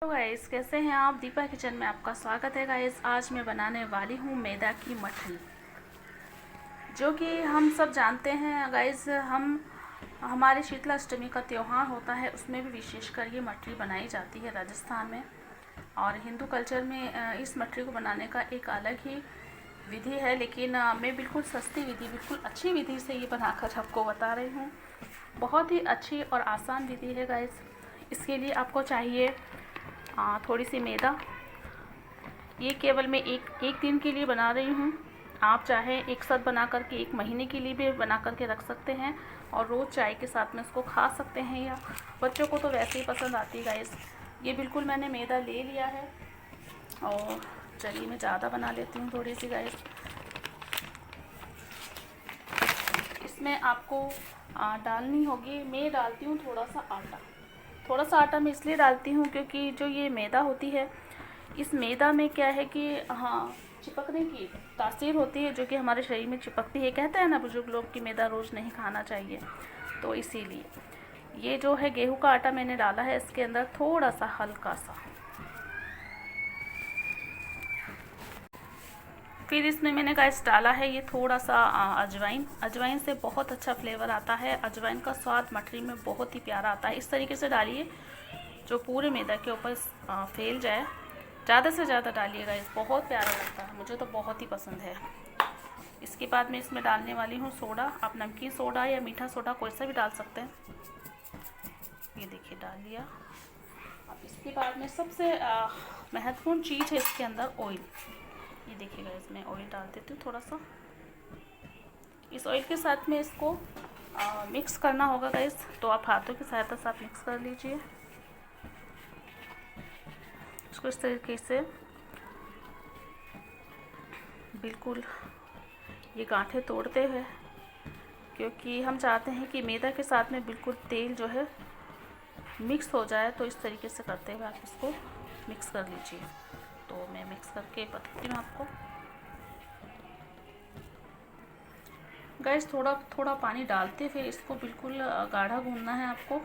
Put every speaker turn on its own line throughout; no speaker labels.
Guys, कैसे हैं आप। दीपा किचन में आपका स्वागत है गाइस। आज मैं बनाने वाली हूँ मैदा की मठरी, जो कि हम सब जानते हैं गाइस। हमारे शीतला अष्टमी का त्यौहार होता है, उसमें भी विशेषकर ये मठरी बनाई जाती है राजस्थान में। और हिंदू कल्चर में इस मठरी को बनाने का एक अलग ही विधि है, लेकिन मैं बिल्कुल सस्ती विधि, बिल्कुल अच्छी विधि से ये बनाकर आपको बता रही हूँ। बहुत ही अच्छी और आसान विधि है गाइस। इसके लिए आपको चाहिए थोड़ी सी मैदा। ये केवल मैं एक दिन के लिए बना रही हूँ। आप चाहे एक साथ बना करके 1 महीने के लिए भी बना करके रख सकते हैं और रोज़ चाय के साथ में इसको खा सकते हैं, या बच्चों को तो वैसे ही पसंद आती है गाइस। ये बिल्कुल मैंने मैदा ले लिया है और चलिए मैं ज़्यादा बना लेती हूँ थोड़ी सी गाइस। इसमें आपको डालनी होगी, मैं डालती हूँ थोड़ा सा आटा। थोड़ा सा आटा मैं इसलिए डालती हूँ क्योंकि जो ये मैदा होती है, इस मैदा में क्या है कि चिपकने की तासीर होती है, जो कि हमारे शरीर में चिपकती है। कहते हैं ना बुजुर्ग लोग कि मैदा रोज़ नहीं खाना चाहिए, तो इसीलिए ये जो है गेहूं का आटा मैंने डाला है इसके अंदर थोड़ा सा, हल्का सा। फिर इसमें मैंने गाइस डाला है ये थोड़ा सा अजवाइन। अजवाइन से बहुत अच्छा फ्लेवर आता है। अजवाइन का स्वाद मठरी में बहुत ही प्यारा आता है। इस तरीके से डालिए जो पूरे मैदा के ऊपर फैल जाए। ज़्यादा से ज़्यादा डालिएगा, इस बहुत प्यारा लगता है, मुझे तो बहुत ही पसंद है। इसके बाद मैं इसमें डालने वाली हूँ सोडा। आप नमकीन सोडा या मीठा सोडा कोई सा भी डाल सकते हैं। ये देखिए डाल लिया। अब इसके बाद में सबसे महत्वपूर्ण चीज़ है इसके अंदर ऑयल। ये देखिएगा, इसमें ऑयल डाल देती हूँ थोड़ा सा। इस ऑयल के साथ में इसको मिक्स करना होगा गाइस, तो आप हाथों की सहायता से आप मिक्स कर लीजिए इसको इस तरीके से। बिल्कुल ये गांठें तोड़ते हुए, क्योंकि हम चाहते हैं कि मैदा के साथ में बिल्कुल तेल जो है मिक्स हो जाए, तो इस तरीके से करते हुए आप इसको मिक्स कर लीजिए। तो मैं मिक्स करके बताती हूँ आपको गाइस। थोड़ा थोड़ा पानी डालते फिर इसको बिल्कुल गाढ़ा गूंदना है आपको।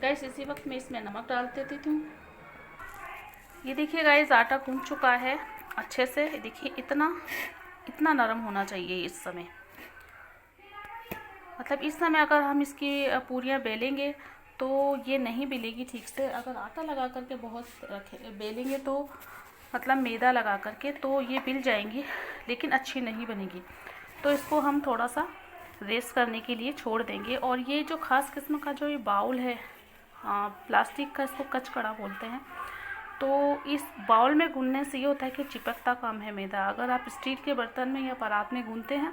गाइस इसी वक्त मैं इसमें नमक डाल देती हूँ। ये देखिए गाइस, आटा गूंद चुका है अच्छे से। देखिए इतना नरम होना चाहिए इस समय। मतलब इस समय अगर हम इसकी पूरियाँ बेलेंगे तो ये नहीं बेलेगी ठीक से। अगर आटा लगा करके बहुत बेलेंगे तो मतलब मैदा लगा करके, तो ये बिल जाएंगी, लेकिन अच्छी नहीं बनेगी। तो इसको हम थोड़ा सा रेस्ट करने के लिए छोड़ देंगे। और ये जो ख़ास किस्म का जो ये बाउल है, प्लास्टिक का, इसको कचकड़ा बोलते हैं। तो इस बाउल में गूंदने से ये होता है कि चिपकता कम है मैदा। अगर आप स्टील के बर्तन में या परात में गूंदते हैं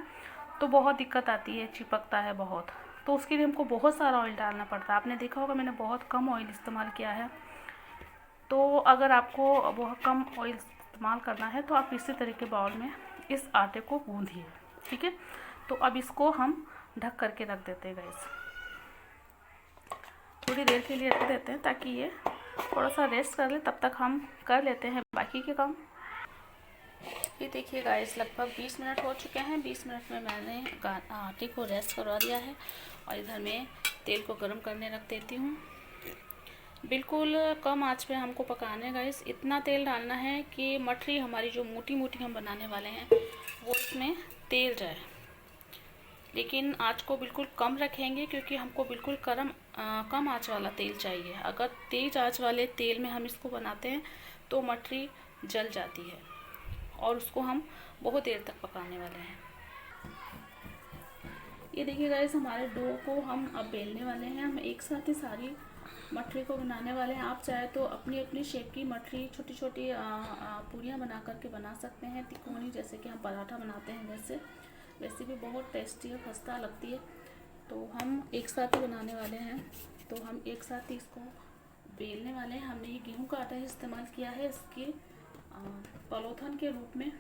तो बहुत दिक्कत आती है, चिपकता है बहुत। तो उसके लिए हमको बहुत सारा ऑयल डालना पड़ता है। आपने देखा होगा मैंने बहुत कम ऑयल इस्तेमाल किया है। तो अगर आपको बहुत कम ऑयल इस्तेमाल करना है तो आप इसी तरह के बाउल में इस आटे को गूंदिए, ठीक है। तो अब इसको हम ढक करके रख देते हैं गैस। थोड़ी देर के लिए रख देते हैं ताकि ये थोड़ा सा रेस्ट कर ले। तब तक हम कर लेते हैं बाकी के काम। ये देखिए गाइस, लगभग 20 मिनट हो चुके हैं। 20 मिनट में मैंने आटे को रेस्ट करवा दिया है और इधर मैं तेल को गर्म करने रख देती हूँ। बिल्कुल कम आंच पे हमको पकाना है गाइस। इतना तेल डालना है कि मठरी हमारी जो मोटी मोटी हम बनाने वाले हैं वो इसमें तेल जाए। लेकिन आंच को बिल्कुल कम रखेंगे क्योंकि हमको बिल्कुल कम आंच वाला तेल चाहिए। अगर तेज आंच वाले तेल में हम इसको बनाते हैं तो मठरी जल जाती है और उसको हम बहुत देर तक पकाने वाले हैं। ये देखिए गाइस, हमारे डो को हम अब बेलने वाले हैं। हम एक साथ ही सारी मठरी को बनाने वाले हैं। आप चाहे तो अपनी अपनी शेप की मठरी छोटी छोटी पूरियाँ बना करके बना सकते हैं, तिकोनी, जैसे कि हम पराठा बनाते हैं वैसे भी बहुत टेस्टी और खस्ता लगती है। तो हम एक साथ ही बनाने वाले हैं, तो हम एक साथ ही इसको बेलने वाले हैं। हमने ये गेहूं का आटा इस्तेमाल किया है इसके पलोथन के रूप में,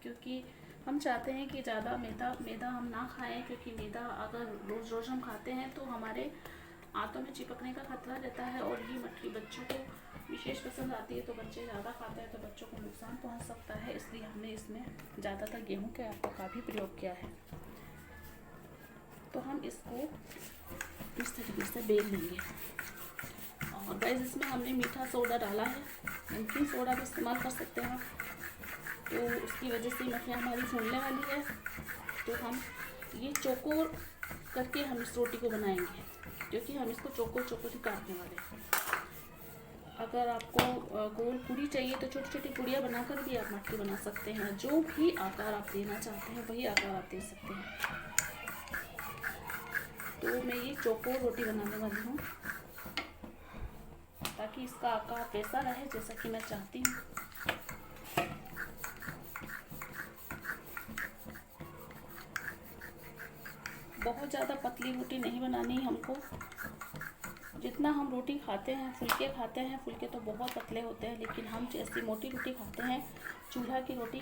क्योंकि हम चाहते हैं कि ज़्यादा मैदा हम ना खाएं, क्योंकि मैदा अगर रोज़ रोज़ हम खाते हैं तो हमारे आंतों में चिपकने का खतरा रहता है। और ये मठरी बच्चों को विशेष पसंद आती है, तो बच्चे ज़्यादा खाते हैं तो बच्चों को नुकसान पहुंच सकता है। इसलिए हमने इसमें ज़्यादातर गेहूं के आटे का भी प्रयोग किया है। तो हम इसको इस तरीके से बेल लेंगे। और गाइस इसमें हमने मीठा सोडा डाला है, नमकीन सोडा भी इस्तेमाल कर सकते हैं, तो उसकी वजह से मठियाँ हमारी फूलने वाली है। तो हम ये चौकोर करके हम इस रोटी को बनाएंगे, क्योंकि हम इसको चौकोर चौकोर ही काटने वाले हैं। अगर आपको गोल पूरी चाहिए तो छोटी छोटी पूड़ियाँ बनाकर भी आप मटकी बना सकते हैं। जो भी आकार आप देना चाहते हैं वही आकार आप दे सकते हैं। तो मैं ये चौकोर रोटी बनाने वाली हूँ, ताकि इसका आकार वैसा रहे जैसा कि मैं चाहती हूँ। बहुत ज़्यादा पतली रोटी नहीं बनानी हमको। जितना हम रोटी खाते हैं, फुलके खाते हैं, फुलके तो बहुत पतले होते हैं, लेकिन हम जैसी मोटी रोटी खाते हैं चूल्हा की रोटी,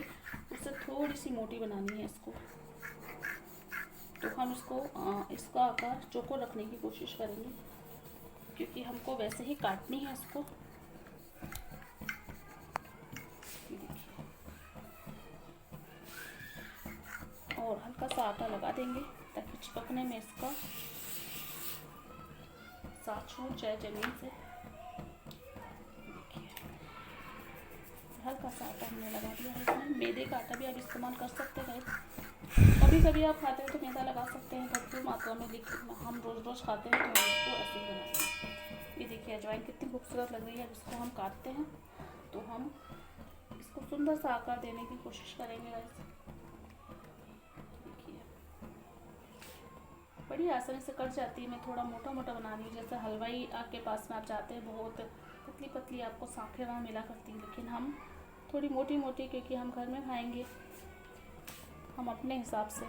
उससे थोड़ी सी मोटी बनानी है इसको। तो हम इसका आकार चौकोर रखने की कोशिश करेंगे, क्योंकि हमको वैसे ही काटनी है इसको। देखिए, और हल्का सा आटा लगा देंगे ताकि चिपकने में इसका साथ छूट जाए ज़मीन से। देखिए, हल्का सा आटा हमने लगा दिया है। इसमें मैदे का आटा भी आप इस्तेमाल कर सकते हैं। कभी कभी आप खाते हैं तो मैदा लगा सकते हैं भरपूर मात्रा में, लेकिन हम रोज़ रोज़ खाते हैं तो इसको ऐसे ही बनाते हैं। ये देखिए अजवाइन कितनी खूबसूरत लग रही है। इसको हम काटते हैं तो हम इसको सुंदर सा आकार देने की कोशिश करेंगे। वैसे देखिए बड़ी आसानी से कट जाती है। मैं थोड़ा मोटा मोटा बना रही हूँ, जैसे हलवाई के पास में आप जाते हैं बहुत पतली पतली आपको सांखें वहाँ मिला करती हैं, लेकिन हम थोड़ी मोटी मोटी, क्योंकि हम घर में खाएंगे, हम अपने हिसाब से,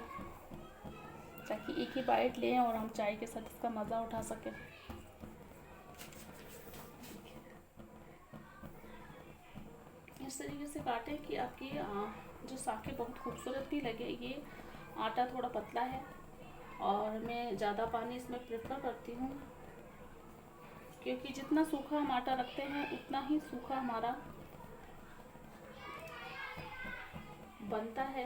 ताकि एक ही बाइट लें और हम चाय के साथ इसका मज़ा उठा सकें। इस तरीके से काटें कि आपकी जो सांखें बहुत खूबसूरत भी लगे। ये आटा थोड़ा पतला है और मैं ज़्यादा पानी इसमें प्रेफर करती हूँ, क्योंकि जितना सूखा हम आटा रखते हैं उतना ही सूखा हमारा बनता है।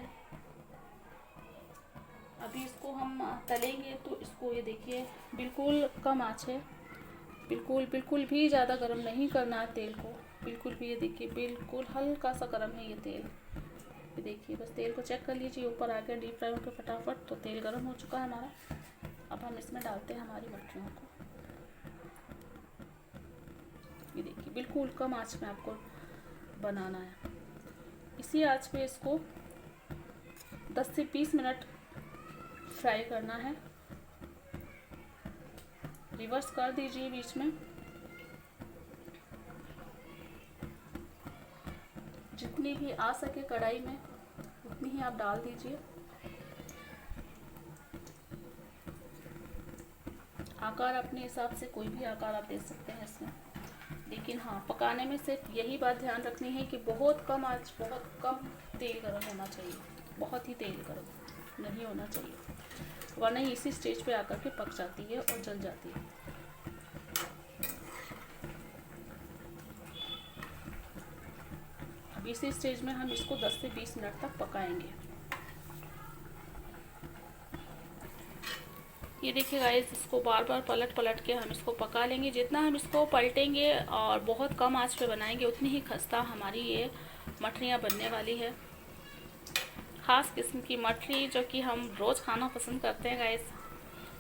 अभी इसको हम तलेंगे तो इसको ये देखिए बिल्कुल कम आंच है, बिल्कुल भी ज़्यादा गर्म नहीं करना है तेल को, बिल्कुल भी। ये देखिए बिल्कुल हल्का सा गर्म है ये तेल। ये देखिए बस तेल को चेक कर लीजिए, ऊपर आ गया डीप फ्राई होकर फटाफट, तो तेल गर्म हो चुका है हमारा। अब हम इसमें डालते हैं हमारी मटरियों को। ये देखिए बिल्कुल कम आंच में आपको बनाना है। इसी आंच पे इसको 10 से 20 मिनट फ्राई करना है। रिवर्स कर दीजिए बीच में। जितनी भी आ सके कढ़ाई में उतनी ही आप डाल दीजिए। आकार अपने हिसाब से कोई भी आकार आप दे सकते हैं इसमें, लेकिन हाँ पकाने में सिर्फ यही बात ध्यान रखनी है कि बहुत कम आंच, बहुत कम तेल गर्म होना चाहिए, बहुत ही तेल गर्म नहीं होना चाहिए, वरना इसी स्टेज पे आकर के पक जाती है और जल जाती है। अब इसी स्टेज में हम इसको 10 से 20 मिनट तक पकाएंगे। ये देखिए गाइस, इसको बार बार पलट के हम इसको पका लेंगे। जितना हम इसको पलटेंगे और बहुत कम आंच पे बनाएंगे उतनी ही खस्ता हमारी ये मठरियाँ बनने वाली है। ख़ास किस्म की मठरी जो कि हम रोज़ खाना पसंद करते हैं गाइस।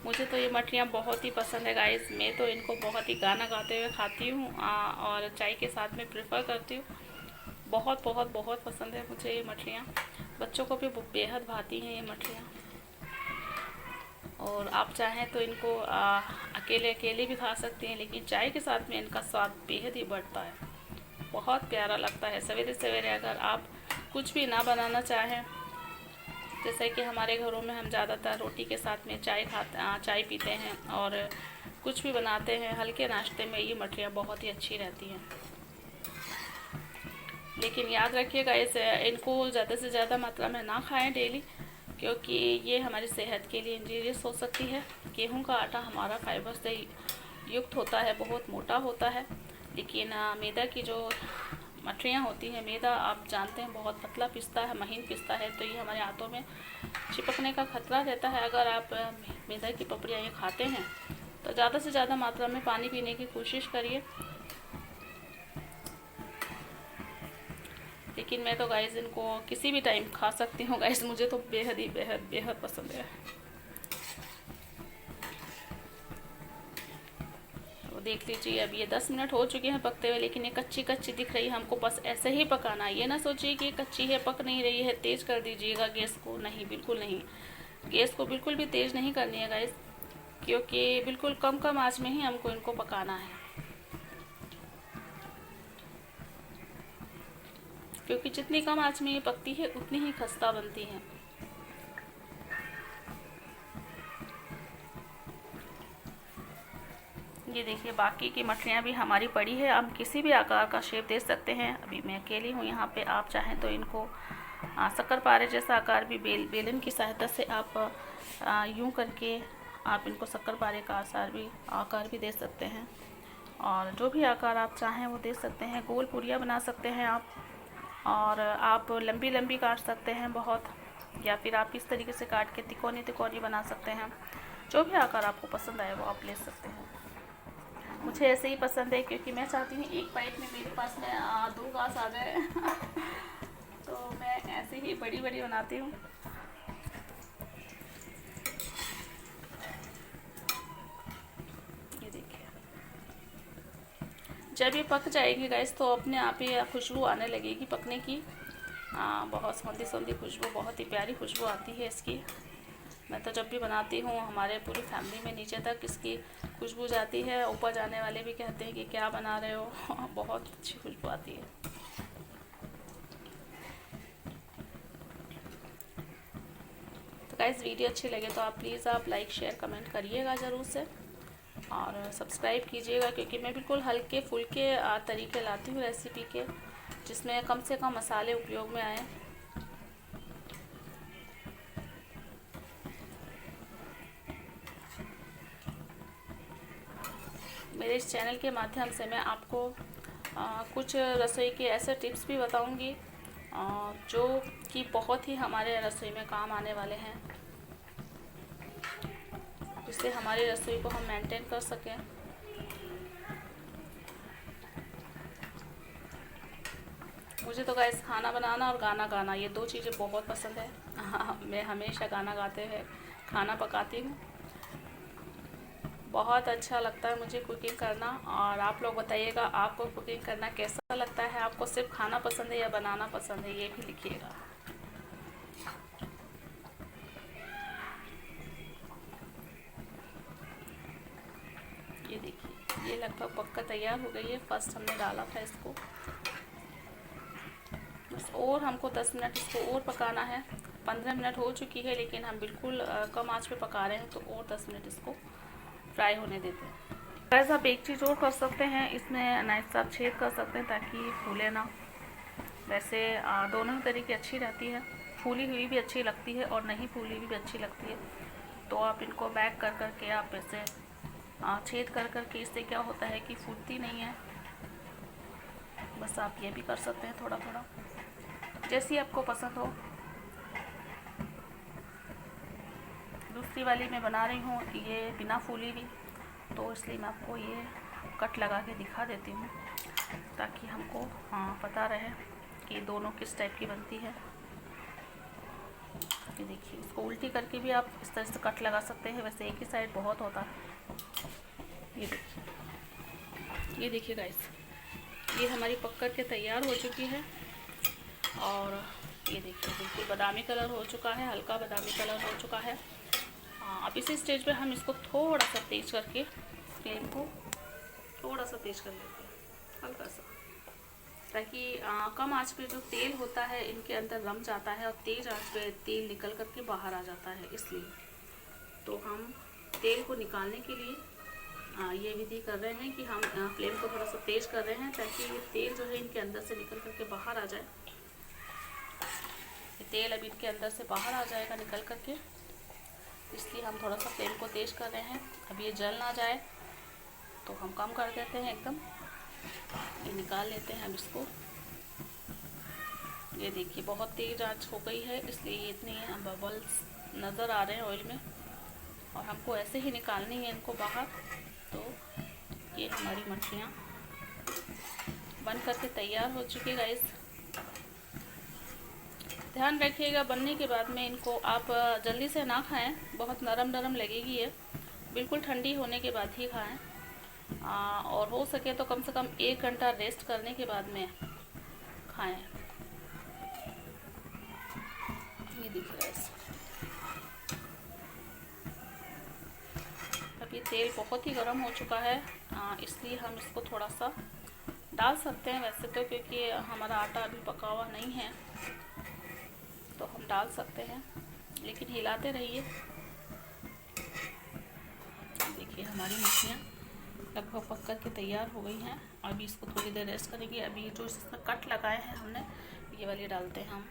मुझे तो ये मठरियाँ बहुत ही पसंद है गाइस। मैं तो इनको बहुत ही गाना गाते हुए खाती हूँ और चाय के साथ में प्रेफर करती हूँ। बहुत बहुत बहुत पसंद है मुझे ये मठरियाँ। बच्चों को भी बेहद भाती हैं ये मठरियाँ। और आप चाहें तो इनको अकेले भी खा सकते हैं, लेकिन चाय के साथ में इनका स्वाद बेहद ही बढ़ता है, बहुत प्यारा लगता है। सवेरे सवेरे अगर आप कुछ भी ना बनाना चाहें, जैसे कि हमारे घरों में हम ज़्यादातर रोटी के साथ में चाय पीते हैं और कुछ भी बनाते हैं हल्के नाश्ते में, ये मठरियाँ बहुत ही अच्छी रहती हैं। लेकिन याद रखिएगा इनको ज़्यादा से ज़्यादा मात्रा में ना खाएं डेली, क्योंकि ये हमारी सेहत के लिए इंजीरियस हो सकती है। गेहूं का आटा हमारा फाइबर से युक्त होता है, बहुत मोटा होता है, लेकिन मैदा की जो मठरियाँ होती हैं, मैदा आप जानते हैं बहुत पतला पिसता है, महीन पिसता है, तो ये हमारे हाथों में चिपकने का खतरा रहता है। अगर आप मैदा की पपड़ियाँ ये खाते हैं तो ज़्यादा से ज़्यादा मात्रा में पानी पीने की कोशिश करिए। लेकिन मैं तो गाइस इनको किसी भी टाइम खा सकती हूँ गाइस, मुझे तो बेहद ही बेहद बेहद पसंद है। तो देख लीजिए, अब ये 10 मिनट हो चुके हैं पकते हुए, लेकिन ये कच्ची कच्ची दिख रही है। हमको बस ऐसे ही पकाना है, ये ना सोचिए कि कच्ची है, पक नहीं रही है, तेज़ कर दीजिएगा गैस को। नहीं, बिल्कुल नहीं, गैस को बिल्कुल भी तेज़ नहीं करनी है गाइस, क्योंकि बिल्कुल कम कम आँच में ही हमको इनको पकाना है, क्योंकि जितनी कम आँच में ये पकती है उतनी ही खस्ता बनती है। ये देखिए, बाकी की मछलियाँ भी हमारी पड़ी है। हम किसी भी आकार का शेप दे सकते हैं। अभी मैं अकेली हूँ यहाँ पे, आप चाहें तो इनको शक्करपारे जैसा आकार भी बेलन की सहायता से आप यूं करके आप इनको शक्करपारे का आकार भी दे सकते हैं। और जो भी आकार आप चाहें वो दे सकते हैं। गोल पूरियाँ बना सकते हैं आप, और आप लंबी लंबी काट सकते हैं बहुत, या फिर आप इस तरीके से काट के तिकोनी तिकोनी बना सकते हैं। जो भी आकार आपको पसंद आए वो आप ले सकते हैं। मुझे ऐसे ही पसंद है, क्योंकि मैं चाहती हूँ एक बाइट में मेरे पास में 2 घास आ जाए तो मैं ऐसे ही बड़ी बड़ी बनाती हूँ। ये देखिए, जब ये पक जाएगी गैस तो अपने आप ही खुशबू आने लगेगी पकने की। बहुत सौंधी सौंधी खुशबू, बहुत ही प्यारी खुशबू आती है इसकी। मैं तो जब भी बनाती हूँ हमारे पूरी फैमिली में नीचे तक इसकी खुशबू जाती है। ऊपर जाने वाले भी कहते हैं कि क्या बना रहे हो बहुत अच्छी खुशबू आती है। तो गाइस, वीडियो अच्छी लगे तो आप प्लीज़ आप लाइक शेयर कमेंट करिएगा ज़रूर से, और सब्सक्राइब कीजिएगा, क्योंकि मैं बिल्कुल हल्के फुल्के तरीके लाती हूँ रेसिपी के, जिसमें कम से कम मसाले उपयोग में आए। मेरे इस चैनल के माध्यम से मैं आपको कुछ रसोई के ऐसे टिप्स भी बताऊंगी जो कि बहुत ही हमारे रसोई में काम आने वाले हैं, जिससे हमारी रसोई को हम मेंटेन कर सकें। मुझे तो गाइस खाना बनाना और गाना गाना, ये 2 चीज़ें बहुत पसंद है। मैं हमेशा गाना गाते हुए खाना पकाती हूँ। बहुत अच्छा लगता है मुझे कुकिंग करना। और आप लोग बताइएगा आपको कुकिंग करना कैसा लगता है, आपको सिर्फ खाना पसंद है या बनाना पसंद है, ये भी लिखिएगा। ये देखिए, ये लगभग पक्का तैयार हो गई है। फर्स्ट हमने डाला था इसको, बस और हमको 10 मिनट इसको और पकाना है। 15 मिनट हो चुकी है, लेकिन हम बिल्कुल कम आंच पे पका रहे हैं, तो और 10 मिनट इसको फ्राई होने देते हैं। गाइस, आप एक चीज़ और कर सकते हैं, इसमें नाइफ से आप छेद कर सकते हैं ताकि फूले ना। वैसे दोनों ही तरीके अच्छी रहती है, फूली हुई भी अच्छी लगती है और नहीं फूली हुई भी अच्छी लगती है। तो आप इनको बैक कर करके आप ऐसे छेद कर करके, इससे क्या होता है कि फूलती नहीं है। बस आप ये भी कर सकते हैं थोड़ा थोड़ा, जैसी आपको पसंद हो। दूसरी वाली मैं बना रही हूँ ये बिना फूली भी, तो इसलिए मैं आपको ये कट लगा के दिखा देती हूँ, ताकि हमको पता रहे कि दोनों किस टाइप की बनती है। ये देखिए, इसको उल्टी करके भी आप इस तरह से कट लगा सकते हैं, वैसे एक ही साइड बहुत होता है। ये देखिए गाइस, ये हमारी पक कर के तैयार हो चुकी है। और ये देखिए, बिल्कुल बादामी कलर हो चुका है, हल्का बादामी कलर हो चुका है। अब इसी स्टेज पे हम इसको थोड़ा सा तेज करके, फ्लेम को थोड़ा सा तेज कर लेते हैं, हल्का सा, ताकि कम आंच पे जो तेल होता है इनके अंदर रम जाता है, और तेज़ आंच पे तेल निकल करके बाहर आ जाता है। इसलिए तो हम तेल को निकालने के लिए ये विधि कर रहे हैं कि हम फ्लेम को थोड़ा सा तेज़ कर रहे हैं, ताकि ये तेल जो है इनके अंदर से निकल करके बाहर आ जाए। ये तेल अब इनके अंदर से बाहर आ जाएगा निकल करके, इसलिए हम थोड़ा सा फ्लेम को तेज़ कर रहे हैं। अब ये जल ना जाए तो हम कम कर देते हैं एकदम। ये निकाल लेते हैं हम इसको। ये देखिए, बहुत तेज़ आंच हो गई है, इसलिए इतने बबल्स नज़र आ रहे हैं ऑयल में, और हमको ऐसे ही निकालनी है इनको बाहर। तो ये हमारी मछलियाँ बन करके तैयार हो चुकी है गाइस। ध्यान रखिएगा बनने के बाद में इनको आप जल्दी से ना खाएं, बहुत नरम नरम लगेगी ये, बिल्कुल ठंडी होने के बाद ही खाएं। और हो सके तो कम से कम 1 घंटा रेस्ट करने के बाद में खाएं। ये देखिए गाइस, अभी तेल बहुत ही गर्म हो चुका है, इसलिए हम इसको थोड़ा सा डाल सकते हैं वैसे तो, क्योंकि हमारा आटा अभी पका हुआ नहीं है तो हम डाल सकते हैं, लेकिन हिलाते रहिए। देखिए हमारी मछलियाँ लगभग पक कर के तैयार हो गई हैं। अभी इसको थोड़ी देर रेस्ट करेंगे। अभी जो इसमें कट लगाए हैं हमने, ये वाली डालते हैं हम।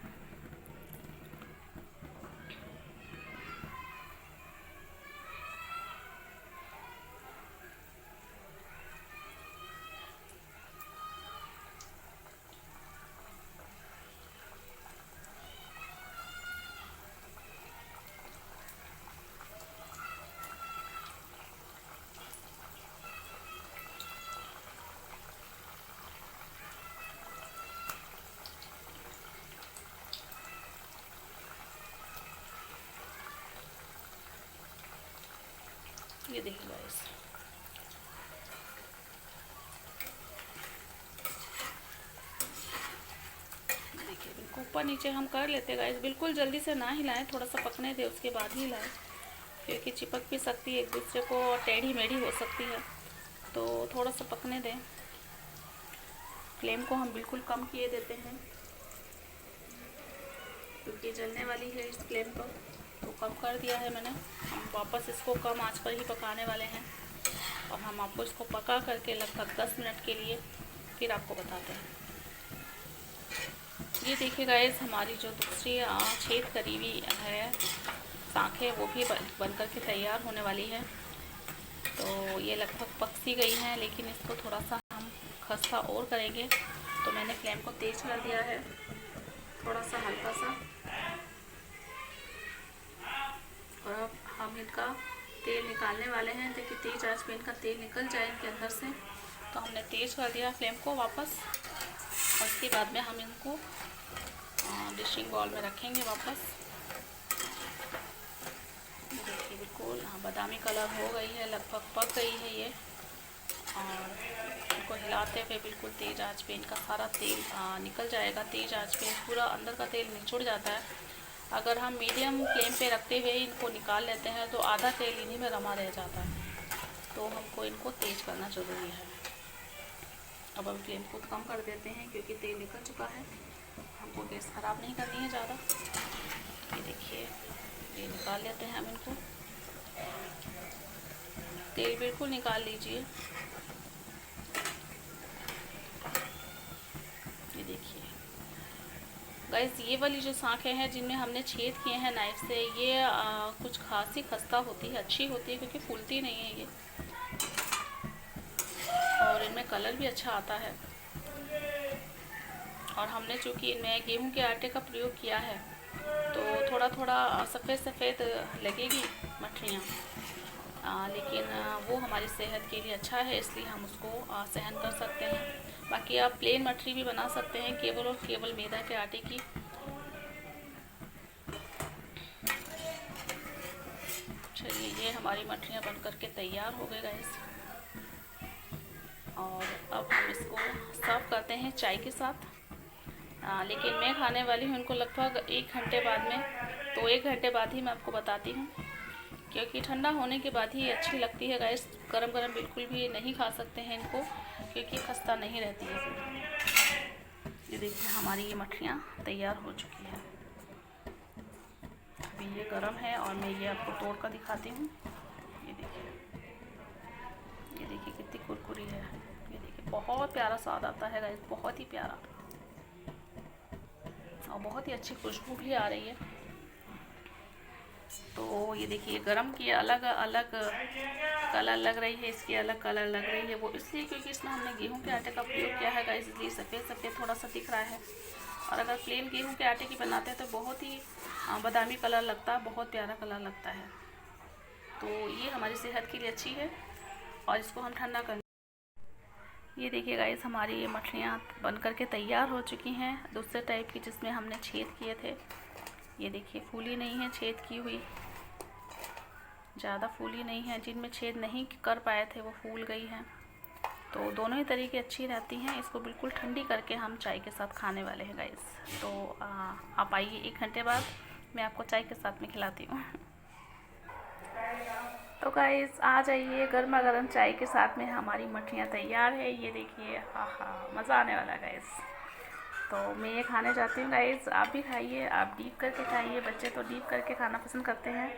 ये देखिए गाइस, देखिए बिल्कुल ऊपर नीचे हम कर लेते हैं गाइस। बिल्कुल जल्दी से ना हिलाएं, थोड़ा सा पकने दें उसके बाद ही हिलाएं, क्योंकि चिपक भी सकती है एक दूसरे को और टेढ़ी मेढ़ी हो सकती है, तो थोड़ा सा पकने दें। फ्लेम को हम बिल्कुल कम किए देते हैं, क्योंकि जलने वाली है इस फ्लेम पर, तो कम कर दिया है मैंने। हम वापस इसको कम आंच पर ही पकाने वाले हैं और हम आपको इसको पका करके लगभग 10 मिनट के लिए फिर आपको बताते हैं। ये देखिए गाइस, हमारी जो दूसरी छेद करी हुई है साँख है, वो भी बन कर के तैयार होने वाली है। तो ये लगभग पक सी गई हैं, लेकिन इसको थोड़ा सा हम खस्ता और करेंगे। तो मैंने फ्लेम को तेज़ कर दिया है, थोड़ा सा हल्का सा, और अब हम इनका तेल निकालने वाले हैं। देखिए तेज़ आंच पे इनका तेल निकल जाए इनके अंदर से, तो हमने तेज़ कर दिया फ्लेम को वापस। और इसके बाद में हम इनको डिशिंग बॉल में रखेंगे वापस। देखिए बिल्कुल बादामी कलर हो गई है, लगभग पक गई है ये। और इनको हिलाते हुए बिल्कुल तेज़ आंच पे इनका सारा तेल निकल जाएगा। तेज़ आंच पे पूरा अंदर का तेल निचुड़ जाता है। अगर हम मीडियम फ्लेम पे रखते हुए इनको निकाल लेते हैं तो आधा तेल इन्हीं में रमा रह जाता है, तो हमको इनको तेज़ करना ज़रूरी है। अब हम फ्लेम को कम कर देते हैं, क्योंकि तेल निकल चुका है। हमको गैस ख़राब नहीं करनी है ज़्यादा। ये देखिए, ये निकाल लेते हैं हम इनको। तेल बिल्कुल निकाल लीजिए। ये देखिए गाइस, ये वाली जो साँखें हैं जिनमें हमने छेद किए हैं नाइफ से, ये कुछ खासी खस्ता होती है, अच्छी होती है, क्योंकि फूलती नहीं है ये, और इनमें कलर भी अच्छा आता है। और हमने चूँकि इनमें गेहूं के आटे का प्रयोग किया है, तो थोड़ा थोड़ा सफ़ेद सफ़ेद लगेगी मछलियाँ, लेकिन वो हमारी सेहत के लिए अच्छा है, इसलिए हम उसको सहन कर सकते हैं। बाकी आप प्लेन मछली भी बना सकते हैं, केवल और केवल मैदा के आटे की। चलिए, ये हमारी मछलियाँ बन कर के तैयार हो गए गाइस। और अब हम इसको सर्व करते हैं चाय के साथ। लेकिन मैं खाने वाली हूँ इनको लगभग 1 घंटे बाद में, तो 1 घंटे बाद ही मैं आपको बताती हूँ, क्योंकि ठंडा होने के बाद ही अच्छी लगती है गाइस। गरम गरम बिल्कुल भी नहीं खा सकते हैं इनको, क्योंकि खस्ता नहीं रहती है फिर। ये देखिए हमारी ये मछलियाँ तैयार हो चुकी है। अभी ये गरम है और मैं ये आपको तोड़ कर दिखाती हूँ। ये देखिए कितनी कुरकुरी है। ये देखिए बहुत प्यारा स्वाद आता है गाइस, बहुत ही प्यारा, और बहुत ही अच्छी खुशबू भी आ रही है। तो ये देखिए गरम की अलग अलग कलर लग रही है, इसकी अलग कलर लग रही है, वो इसलिए क्योंकि इसमें हमने गेहूं के आटे का प्रयोग किया है गाइस, इसलिए सफ़ेद सफ़ेद थोड़ा सा दिख रहा है। और अगर प्लेन गेहूं के आटे की बनाते हैं तो बहुत ही बादामी कलर लगता है, बहुत प्यारा कलर लगता है। तो ये हमारी सेहत के लिए अच्छी है और इसको हम ठंडा कर। ये देखिए गाइस, हमारी ये मछलियाँ बन करके तैयार हो चुकी हैं, दूसरे टाइप की जिसमें हमने छेद किए थे। ये देखिए फूली नहीं है, छेद की हुई, ज़्यादा फूली नहीं है। जिनमें छेद नहीं कर पाए थे वो फूल गई हैं। तो दोनों ही तरीके अच्छी रहती हैं। इसको बिल्कुल ठंडी करके हम चाय के साथ खाने वाले हैं गाइस। तो आप आइए, 1 घंटे बाद मैं आपको चाय के साथ में खिलाती हूँ। तो गाइस आ जाइए, गर्मा गर्म चाय के साथ में हमारी मछलियाँ तैयार है। ये देखिए, हाँ मज़ा आने वाला है गाइस। तो मैं ये खाने जाती हूँ गाइस, आप भी खाइए, आप डीप करके खाइए। बच्चे तो डीप करके खाना पसंद करते हैं,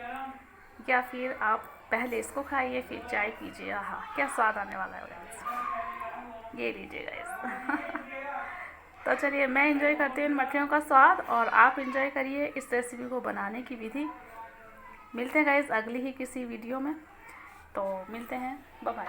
या फिर आप पहले इसको खाइए फिर चाय पीजिए। हाँ क्या स्वाद आने वाला है गाइस, ये लीजिए गाइस। तो चलिए, मैं इंजॉय करती हूँ इन मछलियों का स्वाद और आप इंजॉय करिए इस रेसिपी को बनाने की विधि। मिलते हैं गाइस अगली ही किसी वीडियो में, तो मिलते हैं, बाय बाय।